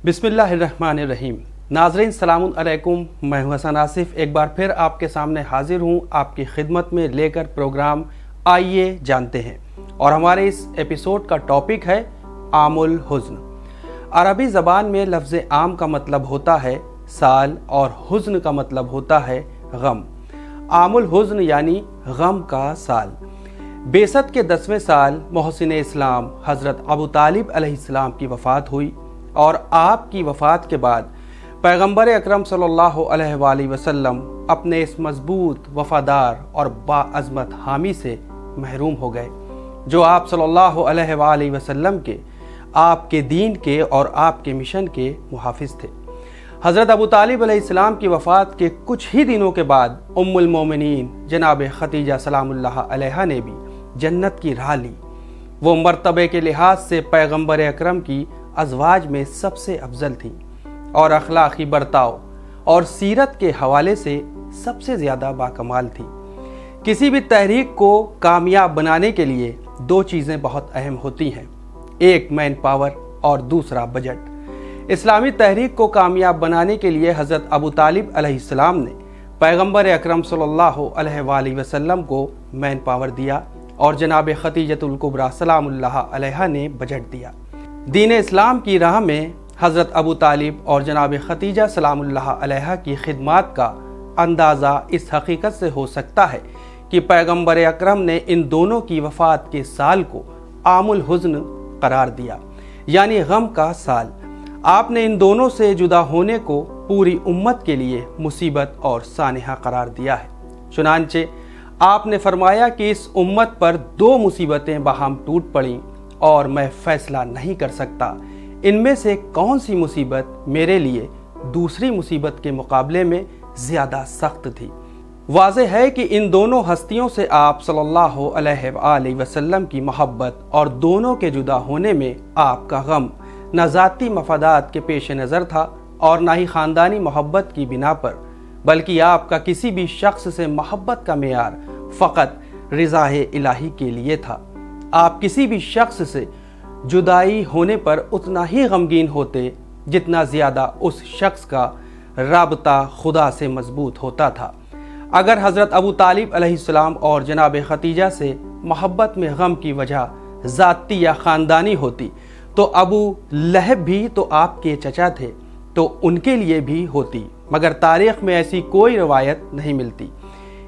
बिस्मिल्लाहिर्रहमानिर्रहीम। नाज़रीन सलाम अलैकुम, मैं हूं हसन आसिफ। एक बार फिर आपके सामने हाजिर हूं आपकी खिदमत में लेकर प्रोग्राम आइए जानते हैं। और हमारे इस एपिसोड का टॉपिक है आमुल हुज़्न। अरबी ज़बान में लफ्ज़ आम का मतलब होता है साल और हुज़्न का मतलब होता है गम। आमुल हुज़्न यानी गम का साल। बेसत के 10वें साल मोहसिन इस्लाम हज़रत अबू तालिब अलैहिस्सलाम की वफ़ात हुई और आपकी वफ़ात के बाद पैगंबर अकरम सल्लल्लाहु अलैहि वसल्लम अपने इस मजबूत, वफ़ादार और बाअज़मत हामी से महरूम हो गए, जो आप सल्लल्लाहु अलैहि वसल्लम के, आपके दीन के और आपके मिशन के मुहाफ़िज़ थे। हज़रत अबू तालिब अलैहिस्सलाम की वफ़ात के कुछ ही दिनों के बाद उम्मुल मोमिनीन जनाब खदीजा सलामुल्लाह अलैहा ने भी जन्नत की राह ली। वो मर्तबे के लिहाज से पैगंबर अकरम की अज़वाज में सबसे अफजल थी और अखलाक़ी बर्ताव और सीरत के हवाले से सबसे ज़्यादा बाकमाल थी। किसी भी तहरीक को कामयाब बनाने के लिए दो चीज़ें बहुत अहम होती हैं, एक मैन पावर और दूसरा बजट। इस्लामी तहरीक को कामयाब बनाने के लिए हज़रत अबू तालिब अलैहिस्सलाम ने पैगंबर अकरम सल्लल्लाहु अलैहि वसल्लम को मैन पावर दिया और जनाब खदीजतुल कुबरा सलामुल्लाह अलैहा ने बजट दिया। दीन इस्लाम की राह में हज़रत अबू तालिब और जनाब खदीजा सलामुल्लाह अलैहा की खिदमात का अंदाज़ा इस हकीकत से हो सकता है कि पैगंबर अकरम ने इन दोनों की वफ़ात के साल को आमुल हुज़्न करार दिया, यानी गम का साल। आपने इन दोनों से जुदा होने को पूरी उम्मत के लिए मुसीबत और सानिहा करार दिया है। चुनांचे आपने फरमाया कि इस उम्मत पर दो मुसीबतें बाहम टूट पड़ीं और मैं फैसला नहीं कर सकता इनमें से कौन सी मुसीबत मेरे लिए दूसरी मुसीबत के मुकाबले में ज़्यादा सख्त थी। वाज़ेह है कि इन दोनों हस्तियों से आप सल्लल्लाहु अलैहि वसल्लम की मोहब्बत और दोनों के जुदा होने में आपका गम न ज़ाती मफादात के पेश नज़र था और न ही ख़ानदानी मोहब्बत की बिना पर, बल्कि आपका किसी भी शख्स से मोहब्बत का मेयार फ़कत रिज़ाए इलाही के लिए था। आप किसी भी शख्स से जुदाई होने पर उतना ही गमगीन होते जितना ज़्यादा उस शख्स का राबता खुदा से मजबूत होता था। अगर हज़रत अबू तालिब अलैहिस्सलाम और जनाब खदीजा से मोहब्बत में गम की वजह ज़ाती या ख़ानदानी होती तो अबू लहब भी तो आपके चचा थे, तो उनके लिए भी होती, मगर तारीख़ में ऐसी कोई रवायत नहीं मिलती।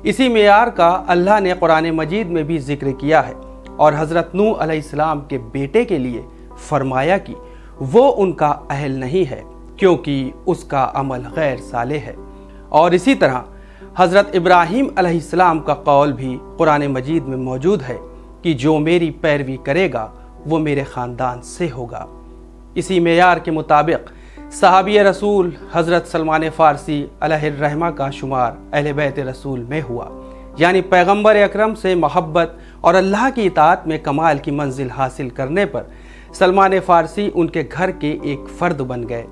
इसी मेयार का अल्लाह ने कुरान मजीद में भी जिक्र किया है और हज़रत नूह अलैहिस्सलाम के बेटे के लिए फरमाया कि वो उनका अहल नहीं है क्योंकि उसका अमल गैर साले है। और इसी तरह हज़रत इब्राहीम अलैहिस्सलाम का कौल भी कुरान मजीद में मौजूद है कि जो मेरी पैरवी करेगा वो मेरे ख़ानदान से होगा। इसी मेयार के मुताबिक सहाबी रसूल हज़रत सलमान फ़ारसी अलैहिर्रहमा का शुमार अहले बैत रसूल में हुआ, यानी पैगंबर अकरम से मोहब्बत और अल्लाह की इताअत में कमाल की मंजिल हासिल करने पर सलमान फ़ारसी उनके घर के एक फ़र्द बन गए,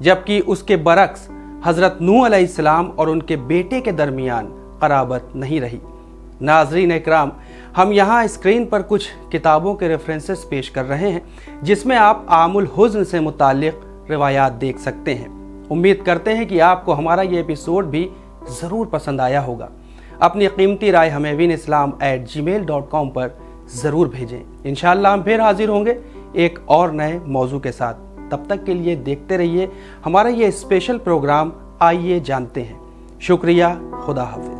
जबकि उसके बरक्स हज़रत नूह अलैहिस्सलाम और उनके बेटे के दरमियान क़राबत नहीं रही। नाज़रीन इकराम, हम यहाँ स्क्रीन पर कुछ किताबों के रेफरेंसेस पेश कर रहे हैं जिसमें आप आमुल हुज़्न से मुताल्लिक़ रिवायात देख सकते हैं। उम्मीद करते हैं कि आपको हमारा ये एपिसोड भी ज़रूर पसंद आया होगा। अपनी कीमती राय हमें winislam@gmail.com पर ज़रूर भेजें। इंशाअल्लाह हम फिर हाजिर होंगे एक और नए मौजू के साथ। तब तक के लिए देखते रहिए हमारा ये स्पेशल प्रोग्राम आइए जानते हैं। शुक्रिया, खुदा हाफ़िज़।